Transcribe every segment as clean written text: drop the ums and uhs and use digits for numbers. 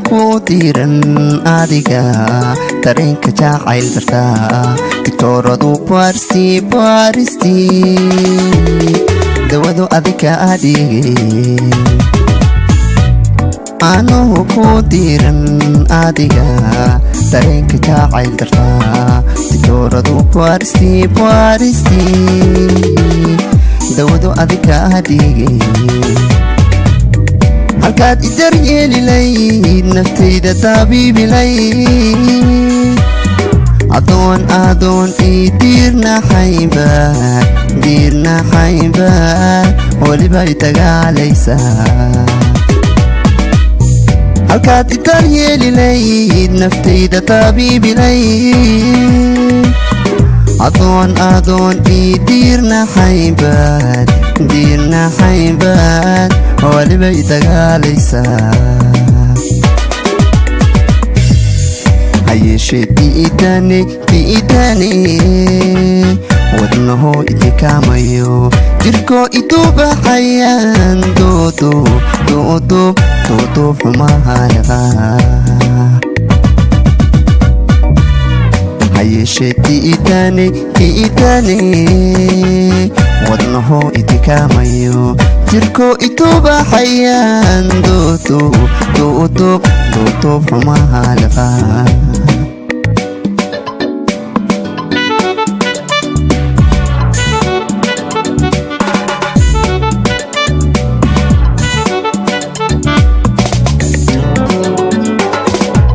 ku diiran adiga dareenka jacayl dartaa diktooradu baaristi dawadu adiga adhigay anuu ku diiran adiga dareenka jacayl dartaa diktooradu baaristi dawadu adiga adhigay halkaad idar yeeli layd naftayda taabiibi layd adoon ii diirnaxayba weliba itagaalaysaa halkaad idar yeeli layd naftayda taabiibi layd adoon ii diirnaxaybaad weliba itagaalaysaa hayeeshee diidane wadnaho itikaamayo jirko itubaxayaan doodoob xumahayaqa hayeeshee diidane wadnaho itikaamayo jirko itubaxayaan doodoob xumahayaqa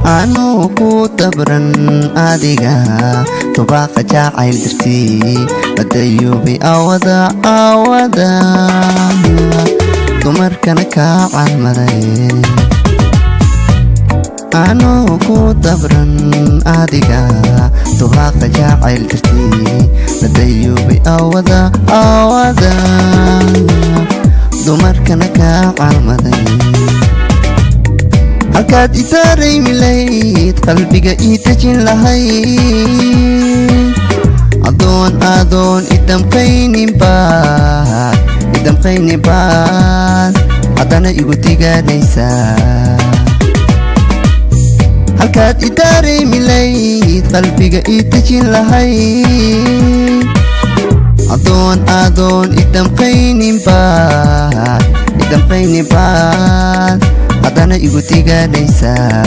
anuu ku dabran adiga tubaaqa jacayl dartii badayuubay awada dumarkana kaa calmaday anuu ku dabran adiga tubaaqa jacayl dartii badayuubay awada dumarkana kaa calmaday halkaad idaaraymi layd qalbiga ii dejin lahayd adoon idamqaynibaad haddana igu digaanaysaa halkaad idaaraymi layd qalbiga ii dejin lahayd adoon idamqaynibaad haddana igu digaanaysaa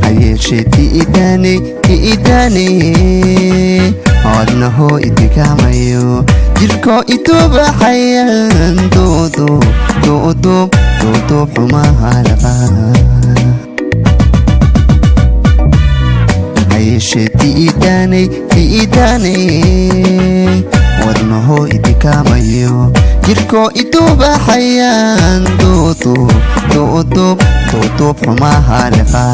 hayeeshee diidane wadnaho itikaamayo jirko itubaxayaan doodoob xumahayaqa hayeeshee diidane wadnaho itikaamayo jirko itubaxayaan doodoob xumahayaqa